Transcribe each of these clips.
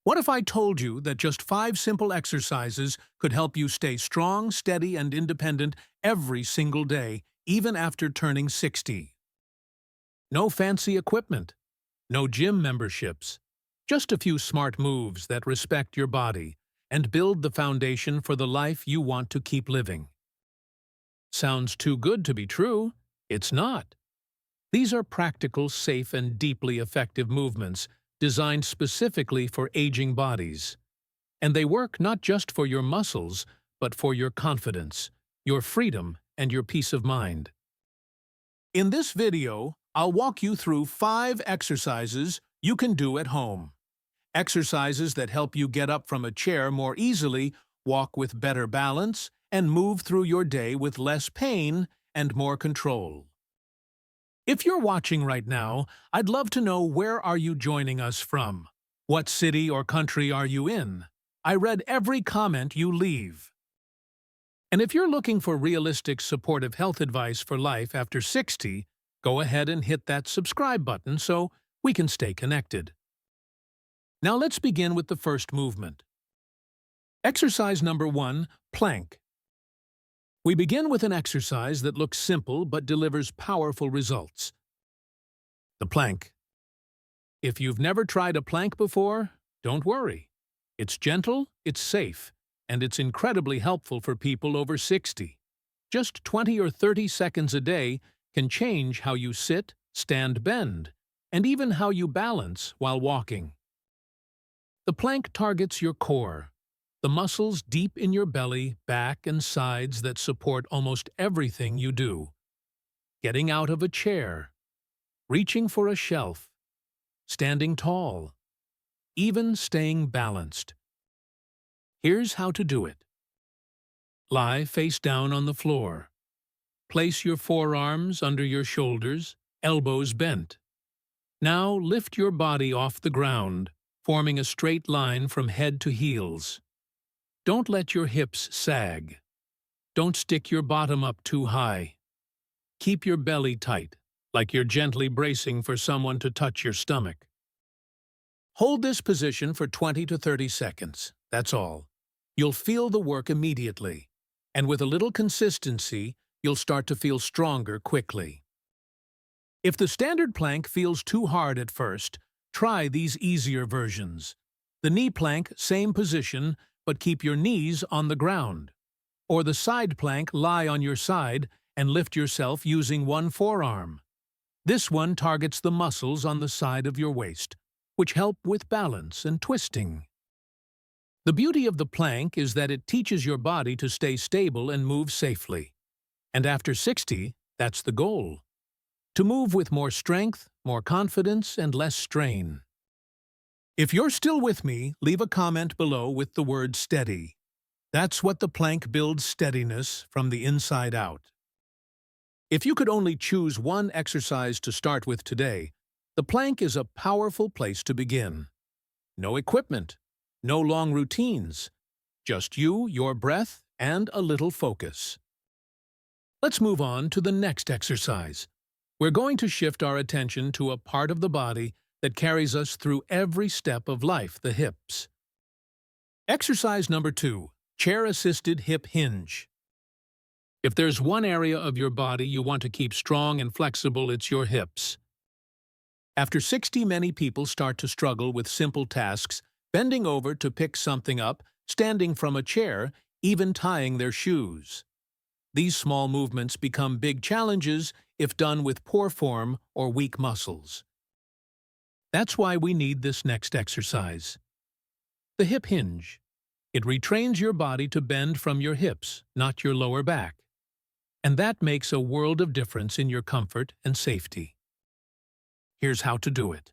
What if I told you that just 5 simple exercises could help you stay strong, steady, and independent every single day, even after turning 60? No fancy equipment, no gym memberships, just a few smart moves that respect your body and build the foundation for the life you want to keep living. Sounds too good to be true? It's not. These are practical, safe, and deeply effective movements designed specifically for aging bodies. And they work not just for your muscles, but for your confidence, your freedom, and your peace of mind. In this video, I'll walk you through 5 exercises you can do at home. Exercises that help you get up from a chair more easily, walk with better balance, and move through your day with less pain and more control. If you're watching right now, I'd love to know, where are you joining us from? What city or country are you in? I read every comment you leave. And if you're looking for realistic, supportive health advice for life after 60, go ahead and hit that subscribe button so we can stay connected. Now let's begin with the first movement. Exercise number 1, plank. We begin with an exercise that looks simple but delivers powerful results. The plank. If you've never tried a plank before, don't worry. It's gentle, it's safe, and it's incredibly helpful for people over 60. Just 20 or 30 seconds a day can change how you sit, stand, bend, and even how you balance while walking. The plank targets your core, the muscles deep in your belly, back, and sides that support almost everything you do. Getting out of a chair, reaching for a shelf, standing tall, even staying balanced. Here's how to do it. Lie face down on the floor. Place your forearms under your shoulders, elbows bent. Now lift your body off the ground, forming a straight line from head to heels. Don't let your hips sag. Don't stick your bottom up too high. Keep your belly tight, like you're gently bracing for someone to touch your stomach. Hold this position for 20 to 30 seconds, that's all. You'll feel the work immediately, and with a little consistency, you'll start to feel stronger quickly. If the standard plank feels too hard at first, try these easier versions. The knee plank, same position, but keep your knees on the ground. Or the side plank, lie on your side and lift yourself using one forearm. This one targets the muscles on the side of your waist, which help with balance and twisting. The beauty of the plank is that it teaches your body to stay stable and move safely. And after 60, that's the goal. To move with more strength, more confidence, and less strain. If you're still with me, leave a comment below with the word steady. That's what the plank builds: steadiness from the inside out. If you could only choose one exercise to start with today, the plank is a powerful place to begin. No equipment, no long routines, just you, your breath, and a little focus. Let's move on to the next exercise. We're going to shift our attention to a part of the body that carries us through every step of life, the hips. Exercise number 2, chair-assisted hip hinge. If there's one area of your body you want to keep strong and flexible, it's your hips. After 60, many people start to struggle with simple tasks, bending over to pick something up, standing from a chair, even tying their shoes. These small movements become big challenges if done with poor form or weak muscles. That's why we need this next exercise. The hip hinge. It retrains your body to bend from your hips, not your lower back. And that makes a world of difference in your comfort and safety. Here's how to do it.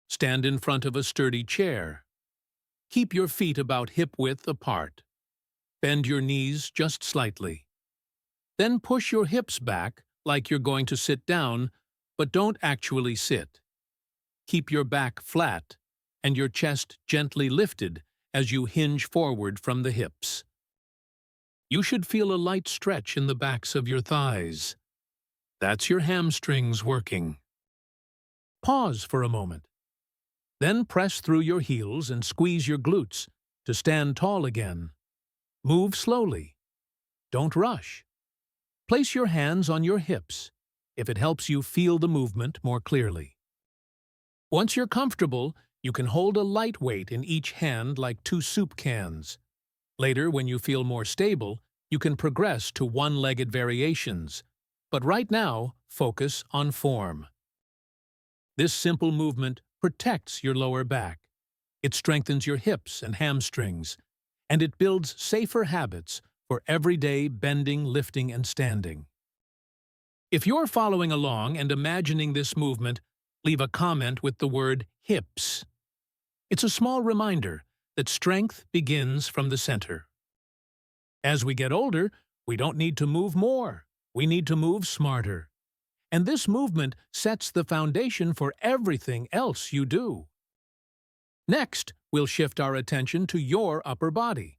Stand in front of a sturdy chair. Keep your feet about hip-width apart. Bend your knees just slightly. Then push your hips back like you're going to sit down, but don't actually sit. Keep your back flat and your chest gently lifted as you hinge forward from the hips. You should feel a light stretch in the backs of your thighs. That's your hamstrings working. Pause for a moment. Then press through your heels and squeeze your glutes to stand tall again. Move slowly. Don't rush. Place your hands on your hips if it helps you feel the movement more clearly. Once you're comfortable, you can hold a light weight in each hand like 2 soup cans. Later, when you feel more stable, you can progress to one-legged variations. But right now, focus on form. This simple movement protects your lower back. It strengthens your hips and hamstrings, and it builds safer habits for everyday bending, lifting, and standing. If you're following along and imagining this movement, leave a comment with the word hips. It's a small reminder that strength begins from the center. As we get older, we don't need to move more. We need to move smarter. And this movement sets the foundation for everything else you do. Next, we'll shift our attention to your upper body.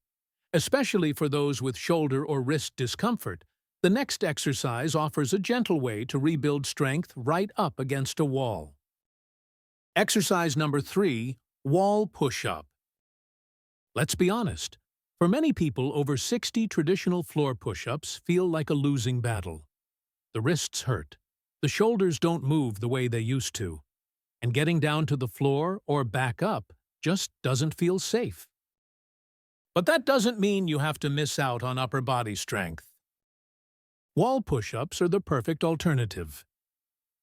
Especially for those with shoulder or wrist discomfort, the next exercise offers a gentle way to rebuild strength right up against a wall. Exercise number 3, wall push-up. Let's be honest. For many people, over 60 traditional floor push-ups feel like a losing battle. The wrists hurt. The shoulders don't move the way they used to. And getting down to the floor or back up just doesn't feel safe. But that doesn't mean you have to miss out on upper body strength. Wall push-ups are the perfect alternative.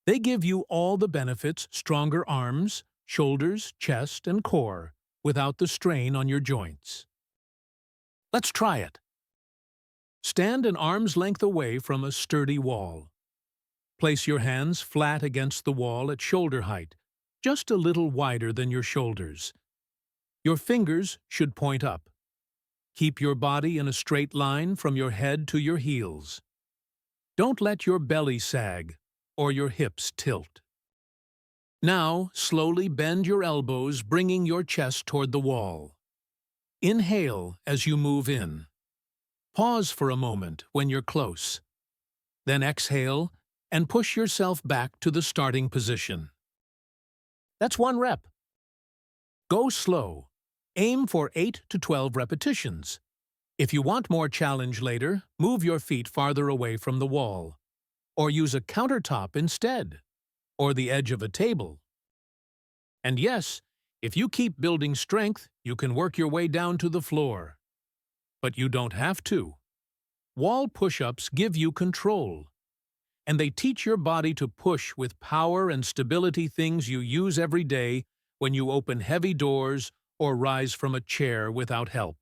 They give you all the benefits: stronger arms, shoulders, chest, and core, without the strain on your joints. Let's try it. Stand an arm's length away from a sturdy wall. Place your hands flat against the wall at shoulder height, just a little wider than your shoulders. Your fingers should point up. Keep your body in a straight line from your head to your heels. Don't let your belly sag or your hips tilt. Now, slowly bend your elbows, bringing your chest toward the wall. Inhale as you move in. Pause for a moment when you're close. Then exhale and push yourself back to the starting position. That's 1 rep. Go slow. Aim for 8 to 12 repetitions. If you want more challenge later, move your feet farther away from the wall. Or use a countertop instead. Or the edge of a table. And yes, if you keep building strength, you can work your way down to the floor. But you don't have to. Wall push-ups give you control. And they teach your body to push with power and stability, things you use every day when you open heavy doors or rise from a chair without help.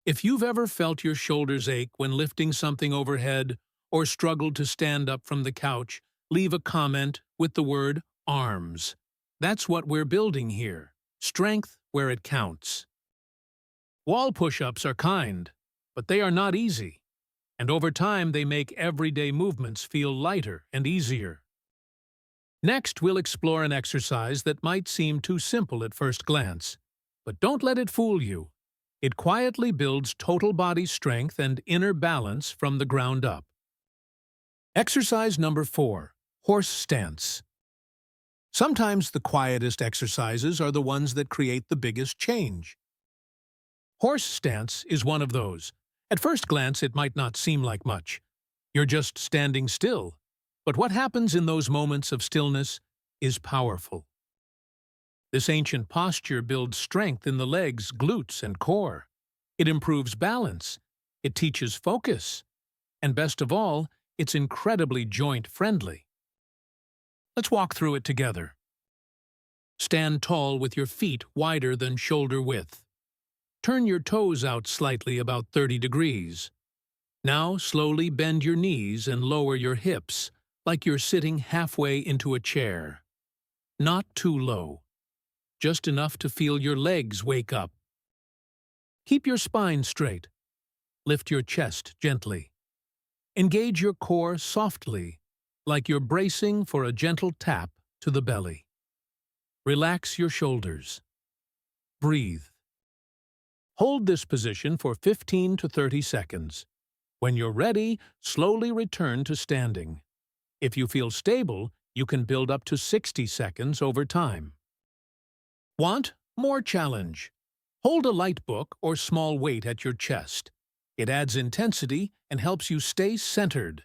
If you've ever felt your shoulders ache when lifting something overhead or struggled to stand up from the couch, leave a comment with the word arms. That's what we're building here. Strength where it counts. Wall push-ups are kind, but they are not easy. And over time, they make everyday movements feel lighter and easier. Next, we'll explore an exercise that might seem too simple at first glance. But don't let it fool you. It quietly builds total body strength and inner balance from the ground up. Exercise number 4, horse stance. Sometimes the quietest exercises are the ones that create the biggest change. Horse stance is one of those. At first glance, it might not seem like much. You're just standing still. But what happens in those moments of stillness is powerful. This ancient posture builds strength in the legs, glutes, and core. It improves balance. It teaches focus. And best of all, it's incredibly joint-friendly. Let's walk through it together. Stand tall with your feet wider than shoulder width. Turn your toes out slightly, about 30 degrees. Now slowly bend your knees and lower your hips, like you're sitting halfway into a chair. Not too low. Just enough to feel your legs wake up. Keep your spine straight. Lift your chest gently. Engage your core softly, like you're bracing for a gentle tap to the belly. Relax your shoulders. Breathe. Hold this position for 15 to 30 seconds. When you're ready, slowly return to standing. If you feel stable, you can build up to 60 seconds over time. Want more challenge? Hold a light book or small weight at your chest. It adds intensity and helps you stay centered.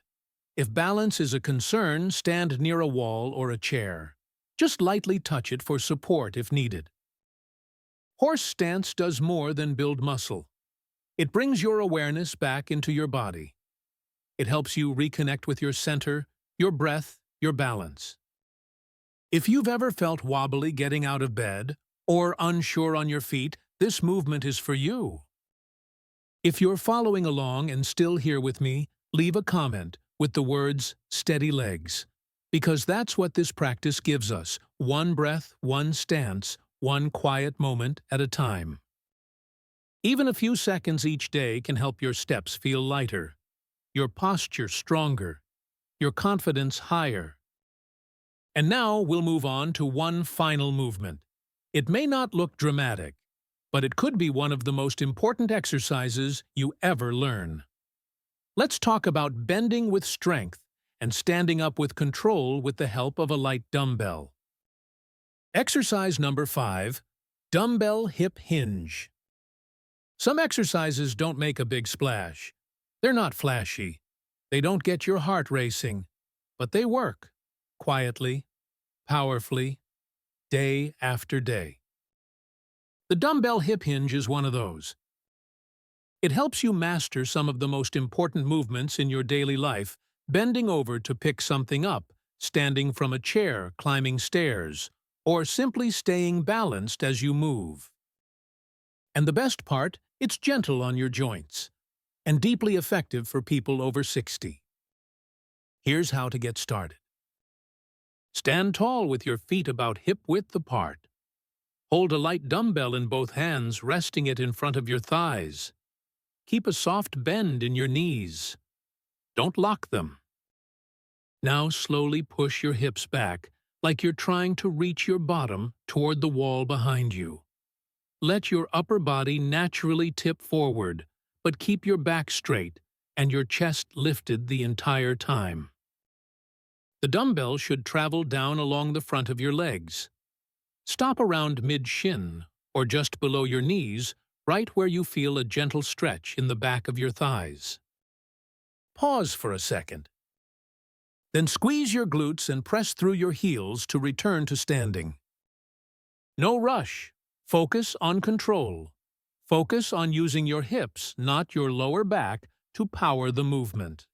If balance is a concern, stand near a wall or a chair. Just lightly touch it for support if needed. Horse stance does more than build muscle. It brings your awareness back into your body. It helps you reconnect with your center, your breath, your balance. If you've ever felt wobbly getting out of bed or unsure on your feet, this movement is for you. If you're following along and still here with me, leave a comment with the words "steady legs," because that's what this practice gives us: one breath, one stance, one quiet moment at a time. Even a few seconds each day can help your steps feel lighter, your posture stronger, your confidence higher. And now we'll move on to one final movement. It may not look dramatic, but it could be one of the most important exercises you ever learn. Let's talk about bending with strength and standing up with control with the help of a light dumbbell. Exercise number 5, Dumbbell Hip Hinge. Some exercises don't make a big splash. They're not flashy. They don't get your heart racing, but they work quietly, powerfully, day after day. The dumbbell hip hinge is one of those. It helps you master some of the most important movements in your daily life, bending over to pick something up, standing from a chair, climbing stairs, or simply staying balanced as you move. And the best part, it's gentle on your joints and deeply effective for people over 60. Here's how to get started. Stand tall with your feet about hip-width apart. Hold a light dumbbell in both hands, resting it in front of your thighs. Keep a soft bend in your knees. Don't lock them. Now slowly push your hips back, like you're trying to reach your bottom toward the wall behind you. Let your upper body naturally tip forward, but keep your back straight and your chest lifted the entire time. The dumbbell should travel down along the front of your legs. Stop around mid-shin or just below your knees, right where you feel a gentle stretch in the back of your thighs. Pause for a second. Then squeeze your glutes and press through your heels to return to standing. No rush. Focus on control. Focus on using your hips, not your lower back, to power the movement.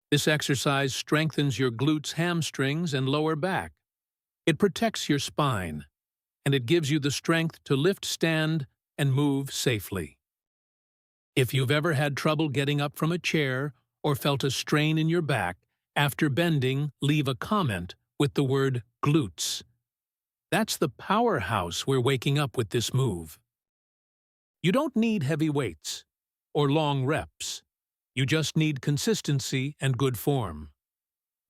This exercise strengthens your glutes, hamstrings, and lower back. It protects your spine, and it gives you the strength to lift, stand, and move safely. If you've ever had trouble getting up from a chair or felt a strain in your back, after bending, leave a comment with the word glutes. That's the powerhouse we're waking up with this move. You don't need heavy weights or long reps. You just need consistency and good form.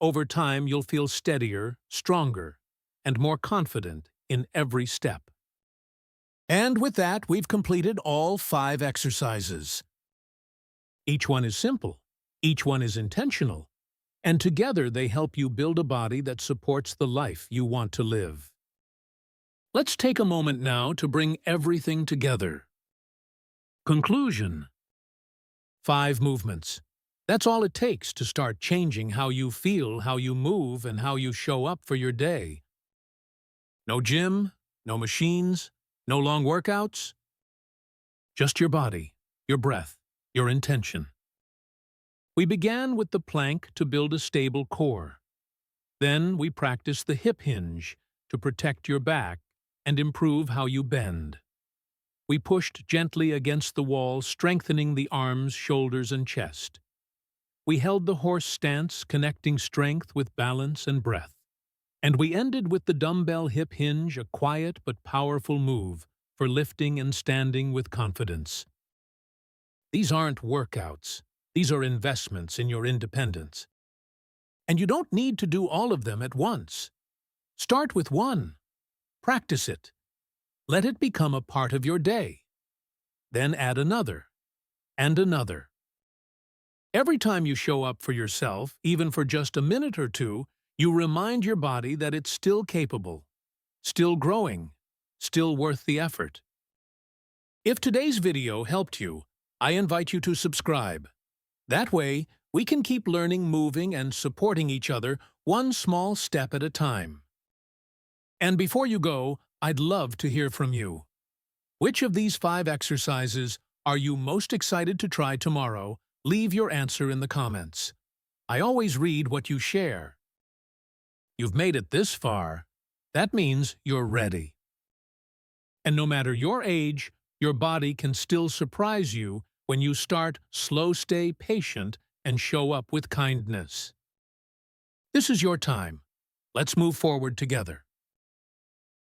Over time, you'll feel steadier, stronger, and more confident in every step. And with that, we've completed all 5 exercises. Each one is simple, each one is intentional, and together they help you build a body that supports the life you want to live. Let's take a moment now to bring everything together. Conclusion. 5 movements. That's all it takes to start changing how you feel, how you move, and how you show up for your day. No gym, no machines, no long workouts. Just your body, your breath, your intention. We began with the plank to build a stable core. Then we practiced the hip hinge to protect your back and improve how you bend. We pushed gently against the wall, strengthening the arms, shoulders, and chest. We held the horse stance, connecting strength with balance and breath. And we ended with the dumbbell hip hinge, a quiet but powerful move for lifting and standing with confidence. These aren't workouts. These are investments in your independence. And you don't need to do all of them at once. Start with one. Practice it. Let it become a part of your day. Then add another, and another. Every time you show up for yourself, even for just a minute or two, you remind your body that it's still capable, still growing, still worth the effort. If today's video helped you, I invite you to subscribe. That way, we can keep learning, moving, and supporting each other one small step at a time. And before you go, I'd love to hear from you. Which of these 5 exercises are you most excited to try tomorrow? Leave your answer in the comments. I always read what you share. You've made it this far. That means you're ready. And no matter your age, your body can still surprise you when you start slow, stay patient, and show up with kindness. This is your time. Let's move forward together.